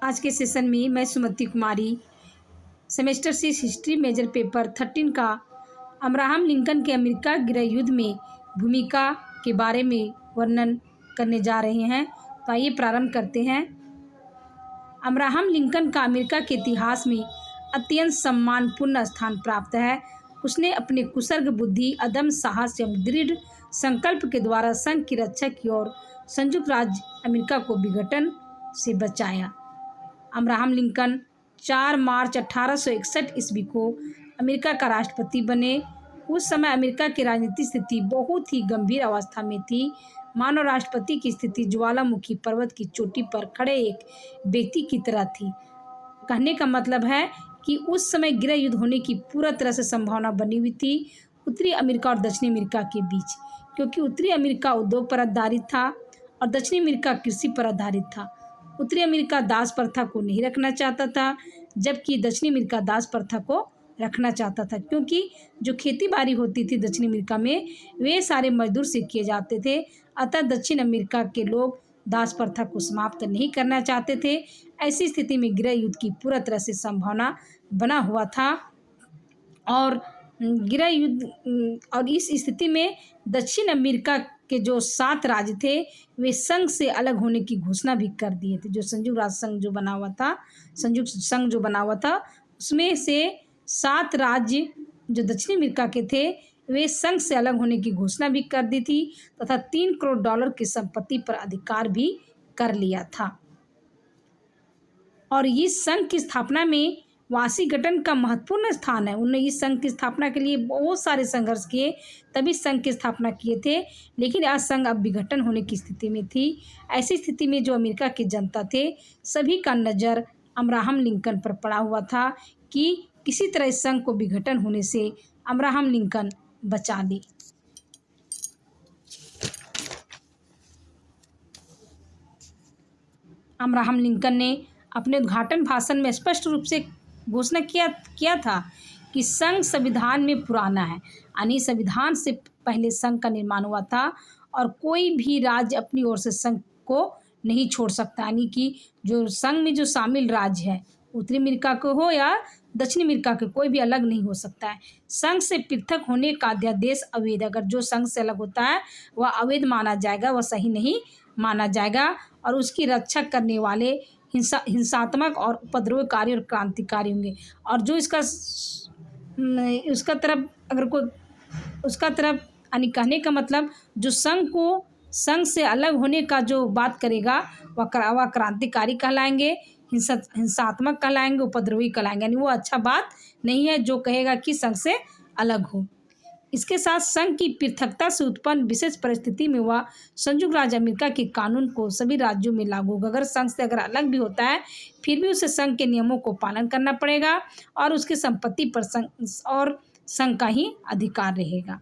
आज के सेशन में मैं सुमति कुमारी सेमेस्टर 6 हिस्ट्री मेजर पेपर 13 का अब्राहम लिंकन के अमेरिका गृह युद्ध में भूमिका के बारे में वर्णन करने जा रहे हैं। तो आइए प्रारंभ करते हैं। अब्राहम लिंकन का अमेरिका के इतिहास में अत्यंत सम्मानपूर्ण स्थान प्राप्त है। उसने अपने कुशर्ग बुद्धि, अदम्य साहस एवं दृढ़ संकल्प के द्वारा संघ की रक्षा की और संयुक्त राज्य अमेरिका को विघटन से बचाया। अब्राहम लिंकन 4 मार्च 1861 ईस्वी को अमेरिका का राष्ट्रपति बने। उस समय अमेरिका की राजनीतिक स्थिति बहुत ही गंभीर अवस्था में थी। मानव राष्ट्रपति की स्थिति ज्वालामुखी पर्वत की चोटी पर खड़े एक व्यक्ति की तरह थी। कहने का मतलब है कि उस समय गृह युद्ध होने की पूरा तरह से संभावना बनी हुई थी उत्तरी अमेरिका और दक्षिणी अमेरिका के बीच, क्योंकि उत्तरी अमेरिका उद्योग पर आधारित था और दक्षिणी अमेरिका कृषि पर आधारित था। उत्तरी अमेरिका दास प्रथा को नहीं रखना चाहता था, जबकि दक्षिणी अमेरिका दास प्रथा को रखना चाहता था, क्योंकि जो खेती बाड़ी होती थी दक्षिणी अमेरिका में वे सारे मजदूर से किए जाते थे। अतः दक्षिण अमेरिका के लोग दास प्रथा को समाप्त नहीं करना चाहते थे। ऐसी स्थिति में गृह युद्ध की पूरा तरह से संभावना बना हुआ था और गृह युद्ध और इस स्थिति में दक्षिण अमेरिका के जो 7 राज्य थे वे संघ से अलग होने की घोषणा भी कर दिए थे। जो संयुक्त राष्ट्र संघ जो बना हुआ था, संयुक्त संघ जो बना हुआ था, उसमें से 7 राज्य जो दक्षिण अमेरिका के थे वे संघ से अलग होने की घोषणा भी कर दी थी तथा $3 करोड़ की संपत्ति पर अधिकार भी कर लिया था। और इस संघ की स्थापना में वाशिंगटन का महत्वपूर्ण स्थान है। उन्होंने इस संघ की स्थापना के लिए बहुत सारे संघर्ष किए, तभी संघ की स्थापना किए थे, लेकिन आज संघ अब विघटन होने की स्थिति में थी। ऐसी स्थिति में जो अमेरिका की जनता थे सभी का नज़र अब्राहम लिंकन पर पड़ा हुआ था कि किसी तरह इस संघ को विघटन होने से अब्राहम लिंकन बचा दे। अब्राहम लिंकन ने अपने उद्घाटन भाषण में स्पष्ट रूप से घोषणा किया था कि संघ संविधान में पुराना है, यानी संविधान से पहले संघ का निर्माण हुआ था और कोई भी राज्य अपनी ओर से संघ को नहीं छोड़ सकता। यानी कि जो संघ में जो शामिल राज्य है उत्तरी अमेरिका को हो या दक्षिणी अमेरिका के, कोई भी अलग नहीं हो सकता है। संघ से पृथक होने का अध्यादेश अवैध, अगर जो संघ से अलग होता है वह अवैध माना जाएगा, वह सही नहीं माना जाएगा और उसकी रक्षा करने वाले हिंसात्मक और उपद्रवकारी और क्रांतिकारी होंगे। और जो उसका तरफ अगर कोई उसका तरफ यानी कहने का मतलब जो संघ से अलग होने का जो बात करेगा वह क्रांतिकारी कहलाएंगे, हिंसात्मक कहलाएंगे, उपद्रवी कहलाएंगे, यानी वो अच्छा बात नहीं है जो कहेगा कि संघ से अलग हो। इसके साथ संघ की पृथकता से उत्पन्न विशेष परिस्थिति में वह संयुक्त राज्य अमेरिका के कानून को सभी राज्यों में लागू होगा। अगर संघ से अगर अलग भी होता है फिर भी उसे संघ के नियमों को पालन करना पड़ेगा और उसकी संपत्ति पर संघ का ही अधिकार रहेगा।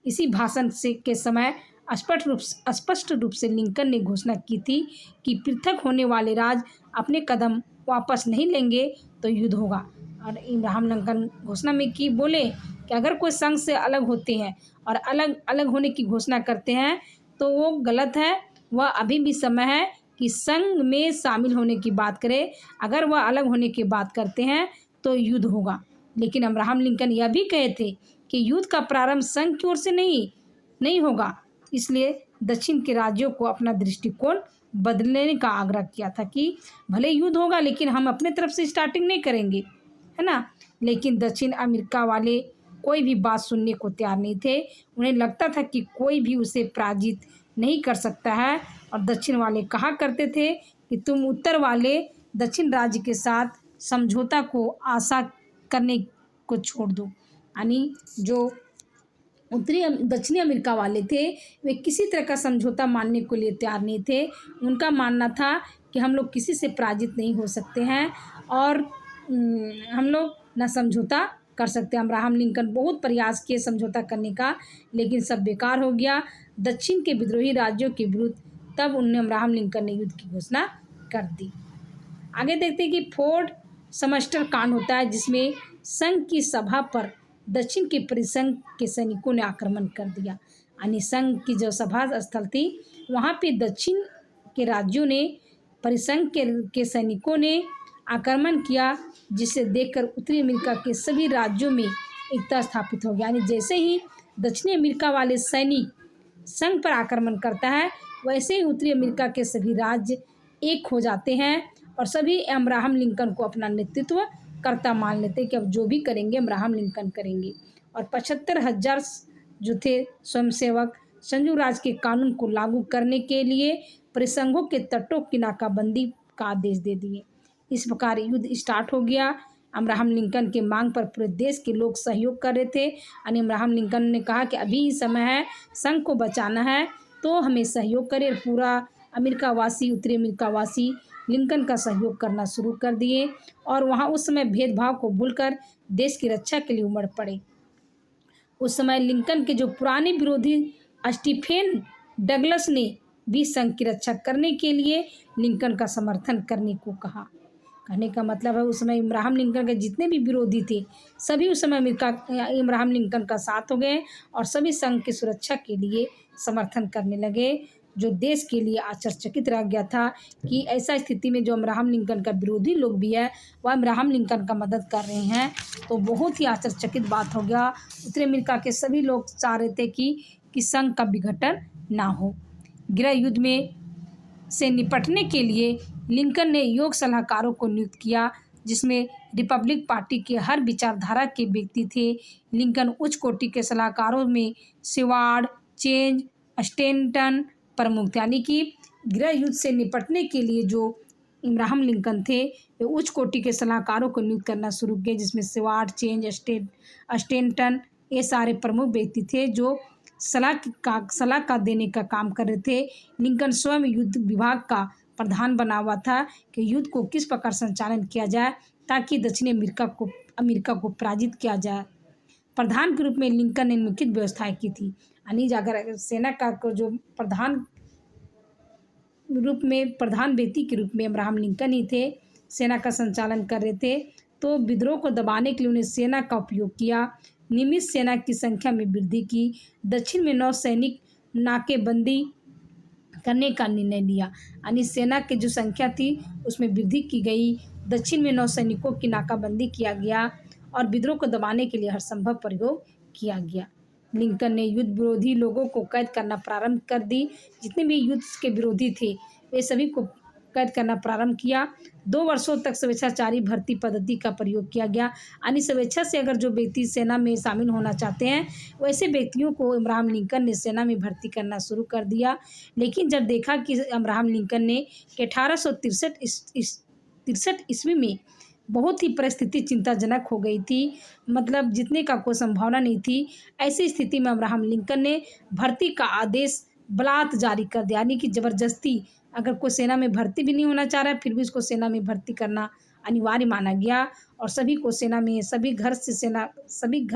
इसी भाषण के समय स्पष्ट रूप से लिंकन ने घोषणा की थी कि पृथक होने वाले राज्य अपने कदम वापस नहीं लेंगे तो युद्ध होगा। और अब्राहम लिंकन घोषणा में बोले कि अगर कोई संघ से अलग होते हैं और अलग होने की घोषणा करते हैं तो वो गलत है। वह अभी भी समय है कि संघ में शामिल होने की बात करे। अगर वह अलग होने की बात करते हैं तो युद्ध होगा। लेकिन अब्राहम लिंकन यह भी कहे थे कि युद्ध का प्रारंभ संघ की ओर से नहीं होगा। इसलिए दक्षिण के राज्यों को अपना दृष्टिकोण बदलने का आग्रह किया था कि भले युद्ध होगा लेकिन हम अपने तरफ से स्टार्टिंग नहीं करेंगे, है ना। लेकिन दक्षिण अमेरिका वाले कोई भी बात सुनने को तैयार नहीं थे। उन्हें लगता था कि कोई भी उसे पराजित नहीं कर सकता है और दक्षिण वाले कहा करते थे कि तुम उत्तर वाले दक्षिण राज्य के साथ समझौता को आशा करने को छोड़ दो। यानी जो दक्षिणी अमेरिका वाले थे वे किसी तरह का समझौता मानने के लिए तैयार नहीं थे। उनका मानना था कि हम लोग किसी से पराजित नहीं हो सकते हैं और हम लोग न समझौता कर सकते हैं। अब्राहम लिंकन बहुत प्रयास किए समझौता करने का, लेकिन सब बेकार हो गया दक्षिण के विद्रोही राज्यों के विरुद्ध। तब उन्होंने अब्राहम लिंकन ने युद्ध की घोषणा कर दी। आगे देखते हैं कि फोर्ट समस्टर कांड होता है, जिसमें संघ की सभा पर दक्षिण के परिसंघ के सैनिकों ने आक्रमण कर दिया। यानी संघ की जो सभा स्थल थी वहाँ पे दक्षिण के राज्यों ने परिसंघ के सैनिकों ने आक्रमण किया, जिसे देखकर उत्तरी अमेरिका के सभी राज्यों में एकता स्थापित हो गई। यानी जैसे ही दक्षिणी अमेरिका वाले सैनिक संघ पर आक्रमण करता है, वैसे ही उत्तरी अमेरिका के सभी राज्य एक हो जाते हैं और सभी अब्राहम लिंकन को अपना नेतृत्व करता मान लेते हैं कि अब जो भी करेंगे अब्राहम लिंकन करेंगे। और 75,000 जो थे स्वयंसेवक संयुक्त राज्य के कानून को लागू करने के लिए परिसंघों के तटों की नाकाबंदी का आदेश दे दिए। इस प्रकार युद्ध स्टार्ट हो गया। अब्राहम लिंकन के मांग पर पूरे देश के लोग सहयोग कर रहे थे। यानी अब्राहम लिंकन ने कहा कि अभी ही समय है, संघ को बचाना है तो हमें सहयोग करें। पूरा अमेरिका वासी, उत्तरी अमेरिका वासी लिंकन का सहयोग करना शुरू कर दिए और वहाँ उस समय भेदभाव को भूलकर देश की रक्षा के लिए उमड़ पड़े। उस समय लिंकन के जो पुराने विरोधी स्टीफेन डगलस ने भी संघ की रक्षा करने के लिए लिंकन का समर्थन करने को कहा। कहने का मतलब है उस समय अब्राहम लिंकन के जितने भी विरोधी थे सभी उस समय अब्राहम लिंकन का साथ हो गए और सभी संघ की सुरक्षा के लिए समर्थन करने लगे, जो देश के लिए आश्चर्यचकित रह गया था कि ऐसा स्थिति में जो अब्राहम लिंकन का विरोधी लोग भी है वह अब्राहम लिंकन का मदद कर रहे हैं, तो बहुत ही आश्चर्यचकित बात हो गया। उत्तरी अमेरिका के सभी लोग चाह रहे थे कि संघ का विघटन ना हो। गृह युद्ध में से निपटने के लिए लिंकन ने योग सलाहकारों को नियुक्त किया, जिसमें रिपब्लिक पार्टी के हर विचारधारा के व्यक्ति थे। लिंकन उच्च कोटि के सलाहकारों में सेवार्ड, चेंज, स्टेंटन प्रमुख थे। यानी कि गृह युद्ध से निपटने के लिए जो अब्राहम लिंकन थे वे उच्च कोटि के सलाहकारों को नियुक्त करना शुरू किए, जिसमें सेवार्ड, चेंज, स्टेंटन ये सारे प्रमुख व्यक्ति थे जो सलाह का देने का काम कर रहे थे। लिंकन स्वयं युद्ध विभाग का प्रधान बना हुआ था कि युद्ध को किस प्रकार संचालन किया जाए ताकि दक्षिणी अमेरिका को पराजित किया जाए। प्रधान के रूप में लिंकन ने निम्नलिखित व्यवस्थाएं की थी। यानी अगर सेना का जो प्रधान व्यक्ति के रूप में अब्राहम लिंकन ही थे, सेना का संचालन कर रहे थे, तो विद्रोह को दबाने के लिए उन्हें सेना का उपयोग किया। नियमित सेना की संख्या में वृद्धि की। दक्षिण में 9 सैनिक नाकेबंदी करने का निर्णय लिया। यानी सेना की जो संख्या थी उसमें वृद्धि की गई। दक्षिण में 9 सैनिकों की नाकाबंदी किया गया और विद्रोह को दबाने के लिए हर संभव प्रयोग किया गया। लिंकन ने युद्ध विरोधी लोगों को कैद करना प्रारंभ कर दी। जितने भी युद्ध के विरोधी थे वे सभी को कैद करना प्रारंभ किया। 2 वर्षों तक स्वेच्छाचारी भर्ती पद्धति का प्रयोग किया गया। यानी स्वेच्छा से अगर जो व्यक्ति सेना में शामिल होना चाहते हैं वैसे व्यक्तियों को अब्राहम लिंकन ने सेना में भर्ती करना शुरू कर दिया। लेकिन जब देखा कि अब्राहम लिंकन ने 1863 ईस्वी में बहुत ही परिस्थिति चिंताजनक हो गई थी, मतलब जीतने का कोई संभावना नहीं थी। ऐसी स्थिति में अब्राहम लिंकन ने भर्ती का आदेश बलात् जारी कर दिया। यानी कि ज़बरदस्ती अगर कोई सेना में भर्ती भी नहीं होना चाह रहा है फिर भी उसको सेना में भर्ती करना अनिवार्य माना गया और सभी को सेना में सभी घर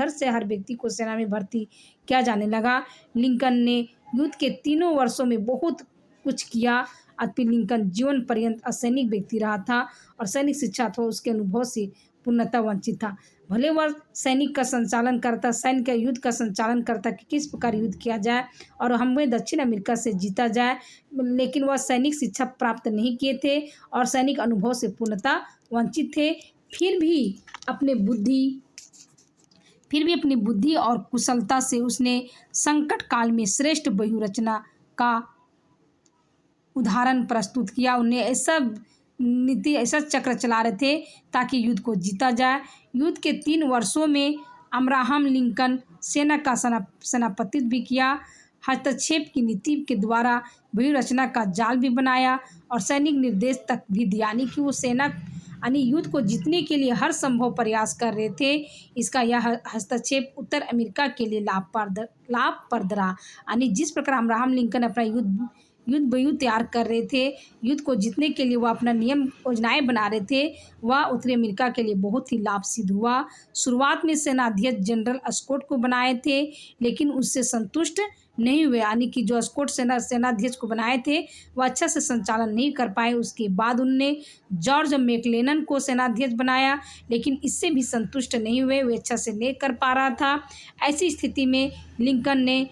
से हर व्यक्ति को सेना में भर्ती किया जाने लगा। लिंकन ने युद्ध के 3 वर्षों में बहुत कुछ किया। अतः लिंकन जीवन पर्यंत असैनिक व्यक्ति रहा था और सैनिक शिक्षा अथवा उसके अनुभव से पूर्णतः वंचित था। भले वह सैनिक का संचालन करता, सैन्य का युद्ध का संचालन करता कि किस प्रकार युद्ध किया जाए और हमें दक्षिण अमेरिका से जीता जाए, लेकिन वह सैनिक शिक्षा प्राप्त नहीं किए थे और सैनिक अनुभव से पूर्णतः वंचित थे। फिर भी अपनी बुद्धि और कुशलता से उसने संकट काल में श्रेष्ठ व्यूहरचना का उदाहरण प्रस्तुत किया। उन्हें ऐसा चक्र चला रहे थे ताकि युद्ध को जीता जाए। युद्ध के 3 वर्षों में अब्राहम लिंकन सेना का सेनापतित्व भी किया। हस्तक्षेप की नीति के द्वारा व्यूहरचना का जाल भी बनाया और सैनिक निर्देश तक भी दिया। यानी कि वो सेना युद्ध को जीतने के लिए हर संभव प्रयास कर रहे थे। इसका यह हस्तक्षेप उत्तर अमेरिका के लिए लाभप्रद रहा। यानी जिस प्रकार अब्राहम लिंकन अपना युद्ध तैयार कर रहे थे, युद्ध को जीतने के लिए वह अपना नियम योजनाएं बना रहे थे, वह उत्तरी अमेरिका के लिए बहुत ही लाभ सिद्ध हुआ। शुरुआत में सेनाध्यक्ष जनरल अस्कोट को बनाए थे, लेकिन उससे संतुष्ट नहीं हुए। यानी कि जो अस्कोट सेनाध्यक्ष को बनाए थे वह अच्छा से संचालन नहीं कर पाए। उसके बाद उनने जॉर्ज मैकलेलन को सेनाध्यक्ष बनाया, लेकिन इससे भी संतुष्ट नहीं हुए, वे अच्छा से नहीं कर पा रहा था। ऐसी स्थिति में लिंकन ने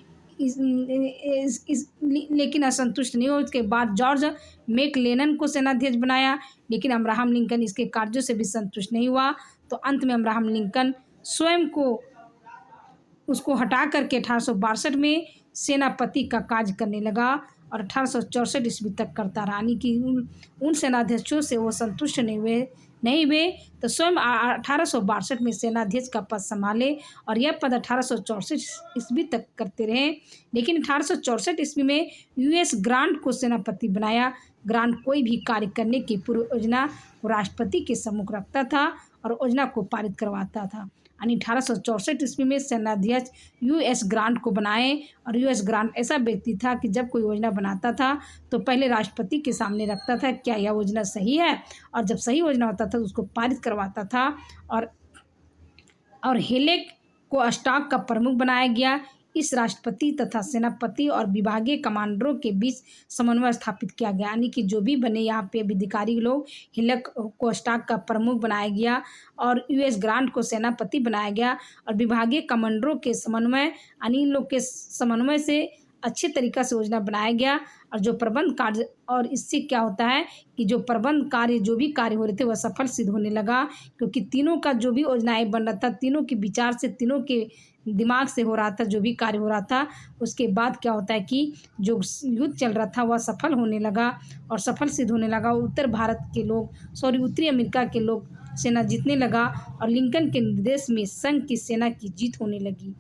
लेकिन असंतुष्ट नहीं हुए। उसके बाद जॉर्ज मैकक्लेनन को सेनाध्यक्ष बनाया, लेकिन अब्राहम लिंकन इसके कार्यों से भी संतुष्ट नहीं हुआ। तो अंत में अब्राहम लिंकन स्वयं को उसको हटा करके 1862 में सेनापति का कार्य करने लगा और 1864 ईस्वी तक करता रहा। यानी कि उन सेनाध्यक्षों से वो संतुष्ट नहीं हुए तो स्वयं 1862 में सेनाध्यक्ष का पद संभाले और यह पद 1864 ईस्वी तक करते रहे। लेकिन 1864 ईस्वी में यूएस ग्रांट को सेनापति बनाया। ग्रांट कोई भी कार्य करने की पूर्व योजना को राष्ट्रपति के सम्मुख रखता था और योजना को पारित करवाता था। यानी 1864 ईस्वी में सेनाध्यक्ष यूएस ग्रांट को बनाए और यूएस ग्रांट ऐसा व्यक्ति था कि जब कोई योजना बनाता था तो पहले राष्ट्रपति के सामने रखता था क्या यह योजना सही है, और जब सही योजना होता था तो उसको पारित करवाता था। और हेलेक को स्टाफ का प्रमुख बनाया गया। इस राष्ट्रपति तथा सेनापति और विभागीय कमांडरों के बीच समन्वय स्थापित किया गया। यानी कि जो भी बने यहाँ पे अधिकारी लोग, हेलेक को स्टाफ का प्रमुख बनाया गया और यूएस ग्रांट को सेनापति बनाया गया और विभागीय कमांडरों के समन्वय, यानी इन लोग के समन्वय से अच्छे तरीक़ा से योजना बनाया गया। और जो प्रबंध कार्य, और इससे क्या होता है कि जो प्रबंध कार्य, जो भी कार्य हो रहे थे वह सफल सिद्ध होने लगा, क्योंकि तीनों का जो भी योजनाएं बन रहा था, तीनों के विचार से, तीनों के दिमाग से हो रहा था, जो भी कार्य हो रहा था। उसके बाद क्या होता है कि जो युद्ध चल रहा था वह सफल होने लगा और सफल सिद्ध होने लगा। उत्तरी अमेरिका के लोग सेना जीतने लगा और लिंकन के निर्देश में संघ की सेना की जीत होने लगी।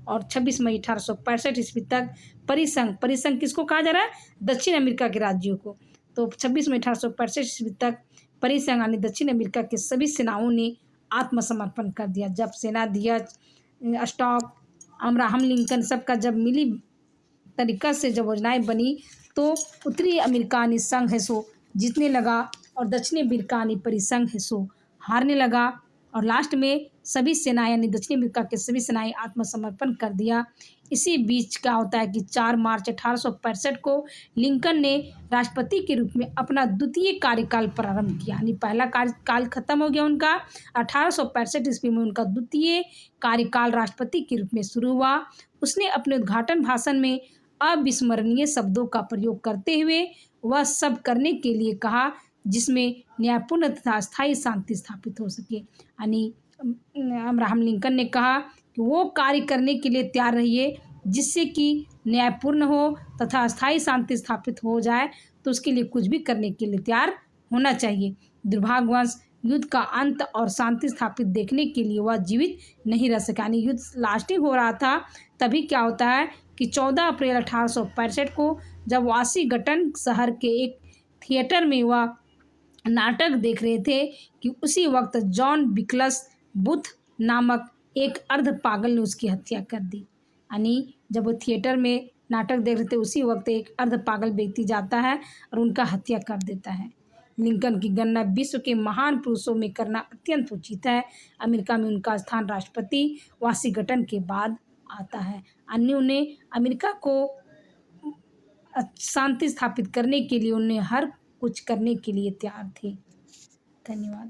और 26 मई 1865 ईस्वी तक परिसंघ किसको कहा जा रहा है? दक्षिण अमेरिका के राज्यों को। तो 26 मई 1865 ईस्वी तक परिसंघ यानी दक्षिण अमेरिका के सभी सेनाओं ने आत्मसमर्पण कर दिया। जब सेनाध्यक्ष स्टॉक, अब्राहम लिंकन सबका जब मिली तरीक़ा से जब योजनाएं बनी तो उत्तरी अमेरिका यानी संघ है सो जीतने लगा और दक्षिणी अमेरिका यानी परिसंघ है सो हारने लगा। और लास्ट में सभी सेनाएं यानी दक्षिण अमेरिका के सभी सेनाएं आत्मसमर्पण कर दिया। इसी बीच क्या होता है कि 4 मार्च 1865 को लिंकन ने राष्ट्रपति के रूप में अपना द्वितीय कार्यकाल प्रारंभ किया। यानी पहला कार्यकाल खत्म हो गया उनका, 1865 ईस्वी में उनका द्वितीय कार्यकाल राष्ट्रपति के रूप में शुरू हुआ। उसने अपने उद्घाटन भाषण में अविस्मरणीय शब्दों का प्रयोग करते हुए वह सब करने के लिए कहा जिसमें न्यायपूर्ण तथा स्थायी शांति स्थापित हो सके। यानी अब्राहम लिंकन ने कहा कि वो कार्य करने के लिए तैयार रहिए जिससे कि न्यायपूर्ण हो तथा स्थायी शांति स्थापित हो जाए, तो उसके लिए कुछ भी करने के लिए तैयार होना चाहिए। दुर्भाग्यवश युद्ध का अंत और शांति स्थापित देखने के लिए वह जीवित नहीं रह सका। यानी युद्ध लास्टिंग हो रहा था, तभी क्या होता है कि 14 अप्रैल 1865 को जब वाशिंगटन शहर के एक थिएटर में वह नाटक देख रहे थे कि उसी वक्त जॉन बिकल्स बुथ नामक एक अर्ध पागल ने उसकी हत्या कर दी। यानी जब वो थिएटर में नाटक देख रहे थे उसी वक्त एक अर्ध पागल व्यक्ति जाता है और उनका हत्या कर देता है। लिंकन की गणना विश्व के महान पुरुषों में करना अत्यंत उचित है। अमेरिका में उनका स्थान राष्ट्रपति वाशिंगटन के बाद आता है। अन्य उन्हें अमेरिका को शांति स्थापित करने के लिए उन्हें हर कुछ करने के लिए तैयार थे। धन्यवाद।